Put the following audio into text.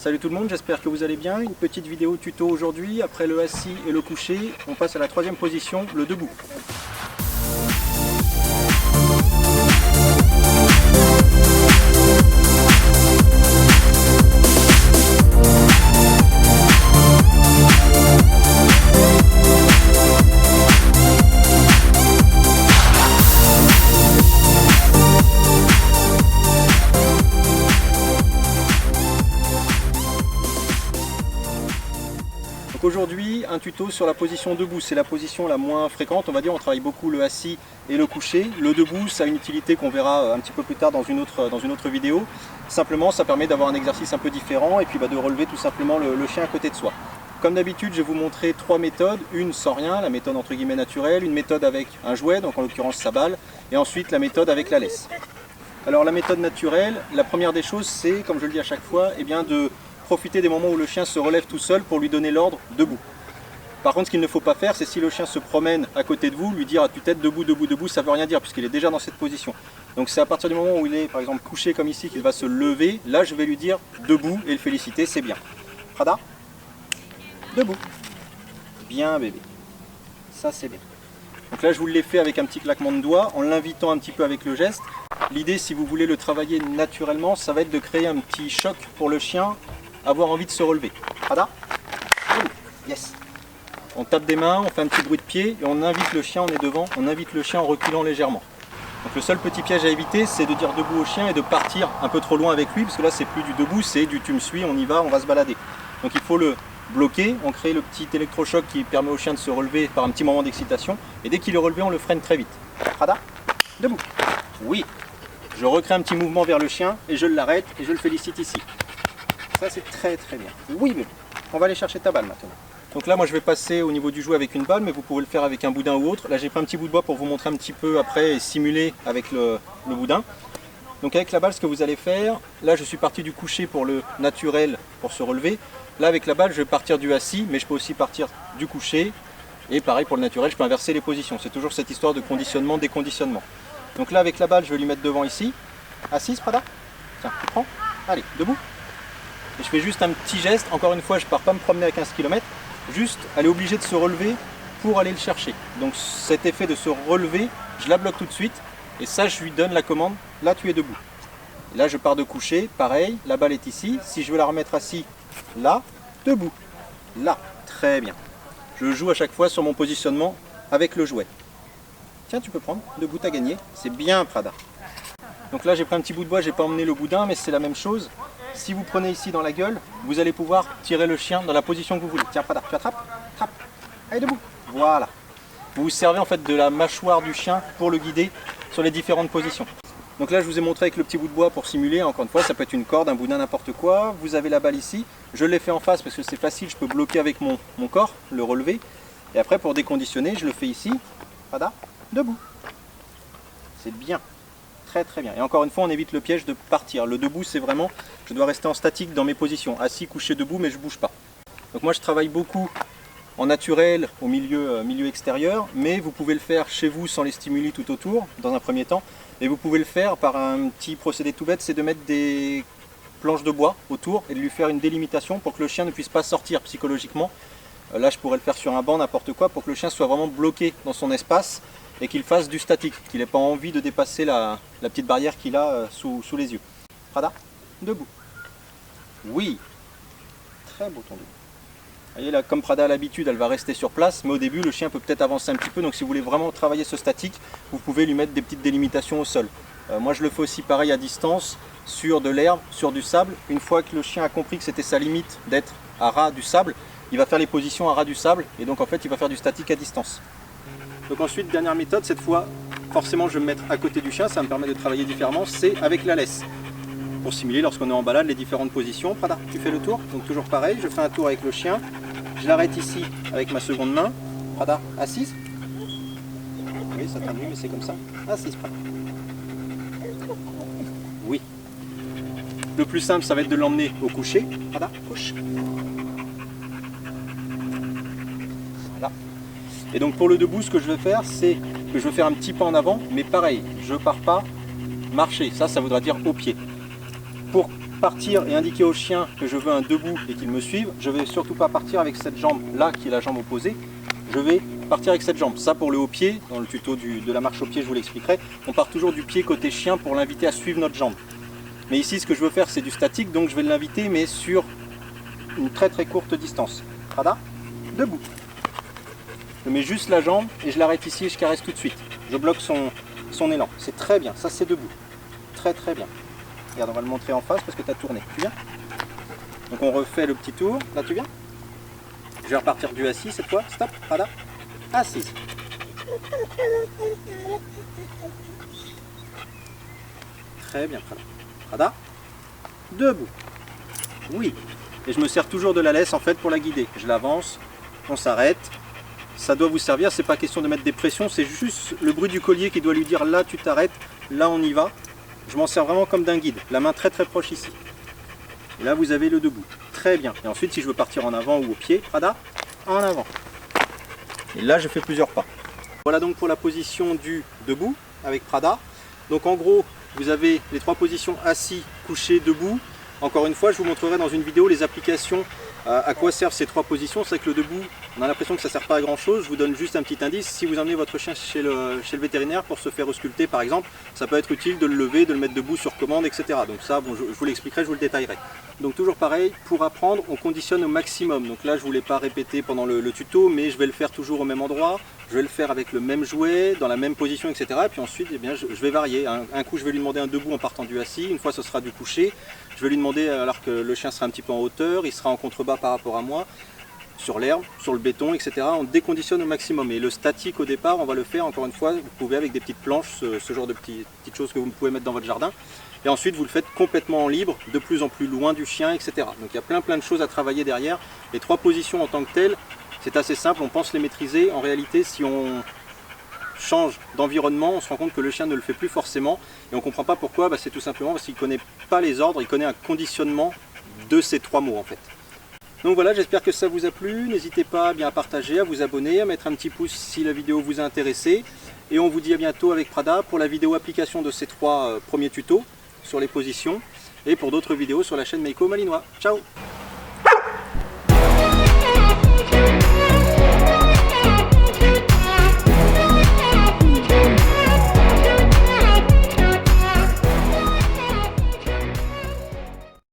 Salut tout le monde, j'espère que vous allez bien. Une petite vidéo tuto aujourd'hui. Après le assis et le couché, on passe à la troisième position, le debout. Aujourd'hui, un tuto sur la position debout, c'est la position la moins fréquente, on va dire, on travaille beaucoup le assis et le couché. Le debout, ça a une utilité qu'on verra un petit peu plus tard dans une autre vidéo. Simplement, ça permet d'avoir un exercice un peu différent et puis de relever tout simplement le chien à côté de soi. Comme d'habitude, je vais vous montrer trois méthodes, une sans rien, la méthode entre guillemets naturelle, une méthode avec un jouet, donc en l'occurrence sa balle, et ensuite la méthode avec la laisse. Alors la méthode naturelle, la première des choses, c'est, comme je le dis à chaque fois, de profiter des moments où le chien se relève tout seul pour lui donner l'ordre debout. Par contre, ce qu'il ne faut pas faire, c'est si le chien se promène à côté de vous, lui dire à tue-tête debout, debout, debout, ça ne veut rien dire puisqu'il est déjà dans cette position. Donc c'est à partir du moment où il est par exemple couché comme ici qu'il va se lever, là je vais lui dire debout et le féliciter, c'est bien. Prada, debout. Bien bébé. Ça c'est bien. Donc là je vous l'ai fait avec un petit claquement de doigts en l'invitant un petit peu avec le geste. L'idée, si vous voulez le travailler naturellement, ça va être de créer un petit choc pour le chien, avoir envie de se relever. Prada, yes. On tape des mains, on fait un petit bruit de pied et on invite le chien, on est devant, on invite le chien en reculant légèrement. Donc le seul petit piège à éviter, c'est de dire debout au chien et de partir un peu trop loin avec lui, parce que là c'est plus du debout, c'est du tu me suis, on y va, on va se balader. Donc il faut le bloquer, on crée le petit électrochoc qui permet au chien de se relever par un petit moment d'excitation, et dès qu'il est relevé, on le freine très vite. Prada, debout. Oui. Je recrée un petit mouvement vers le chien et je l'arrête et je le félicite ici. Ça c'est très très bien. Oui bébé. On va aller chercher ta balle maintenant. Donc là moi je vais passer au niveau du jouet avec une balle, mais vous pouvez le faire avec un boudin ou autre. Là j'ai pris un petit bout de bois pour vous montrer un petit peu après et simuler avec le boudin. Donc avec la balle, ce que vous allez faire, là je suis parti du couché pour le naturel pour se relever. Là avec la balle je vais partir du assis, mais je peux aussi partir du couché. Et pareil pour le naturel, je peux inverser les positions. C'est toujours cette histoire de conditionnement, déconditionnement. Donc là avec la balle je vais lui mettre devant ici. Assise Prada. Tiens, tu prends. Allez, debout. Et je fais juste un petit geste, encore une fois je ne pars pas me promener à 15 km, juste elle est obligée de se relever pour aller le chercher. Donc cet effet de se relever, je la bloque tout de suite, et ça je lui donne la commande, là tu es debout. Et là je pars de coucher, pareil, la balle est ici, si je veux la remettre assis, là, debout, là, très bien. Je joue à chaque fois sur mon positionnement avec le jouet. Tiens tu peux prendre, debout t'as gagné, c'est bien Prada. Donc là j'ai pris un petit bout de bois, j'ai pas emmené le boudin, mais c'est la même chose. Si vous prenez ici dans la gueule, vous allez pouvoir tirer le chien dans la position que vous voulez. Tiens Prada, tu attrapes, attrape, allez debout, voilà. Vous vous servez en fait de la mâchoire du chien pour le guider sur les différentes positions. Donc là je vous ai montré avec le petit bout de bois pour simuler, encore une fois ça peut être une corde, un boudin, n'importe quoi. Vous avez la balle ici, je l'ai fait en face parce que c'est facile, je peux bloquer avec mon corps, le relever. Et après pour déconditionner, je le fais ici, Prada, debout. C'est bien. Très très bien. Et encore une fois, on évite le piège de partir. Le debout, c'est vraiment, je dois rester en statique dans mes positions. Assis, couché, debout, mais je ne bouge pas. Donc moi, je travaille beaucoup en naturel au milieu extérieur, mais vous pouvez le faire chez vous sans les stimuli tout autour, dans un premier temps. Et vous pouvez le faire par un petit procédé tout bête, c'est de mettre des planches de bois autour et de lui faire une délimitation pour que le chien ne puisse pas sortir psychologiquement. Là, je pourrais le faire sur un banc, n'importe quoi, pour que le chien soit vraiment bloqué dans son espace et qu'il fasse du statique, qu'il n'ait pas envie de dépasser la petite barrière qu'il a sous les yeux. Prada, debout. Oui, très beau ton debout. Vous voyez là, comme Prada a l'habitude, elle va rester sur place, mais au début, le chien peut peut-être avancer un petit peu, donc si vous voulez vraiment travailler ce statique, vous pouvez lui mettre des petites délimitations au sol. Moi, je le fais aussi pareil à distance, sur de l'herbe, sur du sable. Une fois que le chien a compris que c'était sa limite d'être à ras du sable, il va faire les positions à ras du sable, et donc en fait, il va faire du statique à distance. Donc ensuite, dernière méthode, cette fois, forcément je vais me mettre à côté du chien, ça me permet de travailler différemment, c'est avec la laisse. Pour simuler lorsqu'on est en balade les différentes positions. Prada, tu fais le tour, donc toujours pareil, je fais un tour avec le chien, je l'arrête ici avec ma seconde main. Prada, assise. Oui, ça t'ennuie, mais c'est comme ça. Assise, Prada. Oui. Le plus simple, ça va être de l'emmener au coucher. Prada, couche. Voilà. Et donc pour le debout, ce que je vais faire, c'est que je vais faire un petit pas en avant, mais pareil, je ne pars pas marcher, ça voudra dire au pied. Pour partir et indiquer au chien que je veux un debout et qu'il me suive, je ne vais surtout pas partir avec cette jambe là qui est la jambe opposée, je vais partir avec cette jambe. Ça pour le haut pied, dans le tuto de la marche au pied je vous l'expliquerai, on part toujours du pied côté chien pour l'inviter à suivre notre jambe. Mais ici ce que je veux faire c'est du statique, donc je vais l'inviter mais sur une très courte distance. Prada, debout. Je mets juste la jambe et je l'arrête ici et je caresse tout de suite. Je bloque son élan. C'est très bien, ça c'est debout. Très bien. Regarde, on va le montrer en face parce que tu as tourné. Tu viens? Donc on refait le petit tour. Là tu viens? Je vais repartir du assis cette fois. Stop, Prada. Assise. Très bien, Prada. Prada. Debout. Oui. Et je me sers toujours de la laisse en fait pour la guider. Je l'avance, on s'arrête. Ça doit vous servir, c'est pas question de mettre des pressions, c'est juste le bruit du collier qui doit lui dire là tu t'arrêtes, là on y va. Je m'en sers vraiment comme d'un guide, la main très proche ici. Et là vous avez le debout, très bien. Et ensuite si je veux partir en avant ou au pied, Prada, en avant. Et là je fais plusieurs pas. Voilà donc pour la position du debout avec Prada. Donc en gros vous avez les 3 positions assis, couché, debout. Encore une fois je vous montrerai dans une vidéo les applications. À quoi servent ces 3 positions? C'est que le debout, on a l'impression que ça ne sert pas à grand chose. Je vous donne juste un petit indice. Si vous emmenez votre chien chez le vétérinaire pour se faire ausculter par exemple, ça peut être utile de le lever, de le mettre debout sur commande, etc. Donc ça, bon, je vous l'expliquerai, je vous le détaillerai. Donc toujours pareil, pour apprendre, on conditionne au maximum. Donc là, je ne vous l'ai pas répété pendant le tuto, mais je vais le faire toujours au même endroit. Je vais le faire avec le même jouet, dans la même position, etc. Et puis ensuite, eh bien, je vais varier. Un coup, je vais lui demander un debout en partant du assis. Une fois, ce sera du couché. Je vais lui demander, alors que le chien sera un petit peu en hauteur, il sera en contrebas par rapport à moi, sur l'herbe, sur le béton, etc. On déconditionne au maximum. Et le statique au départ, on va le faire, encore une fois, vous pouvez avec des petites planches, ce genre de petites choses que vous pouvez mettre dans votre jardin. Et ensuite, vous le faites complètement en libre, de plus en plus loin du chien, etc. Donc il y a plein de choses à travailler derrière. Les 3 positions en tant que telles, c'est assez simple, on pense les maîtriser. En réalité, si on change d'environnement, on se rend compte que le chien ne le fait plus forcément et on ne comprend pas pourquoi. C'est tout simplement parce qu'il ne connaît pas les ordres, il connaît un conditionnement de ces 3 mots en fait. Donc voilà, j'espère que ça vous a plu, n'hésitez pas à partager, à vous abonner, à mettre un petit pouce si la vidéo vous a intéressé et on vous dit à bientôt avec Prada pour la vidéo application de ces 3 premiers tutos sur les positions et pour d'autres vidéos sur la chaîne Meiko Malinois. Ciao!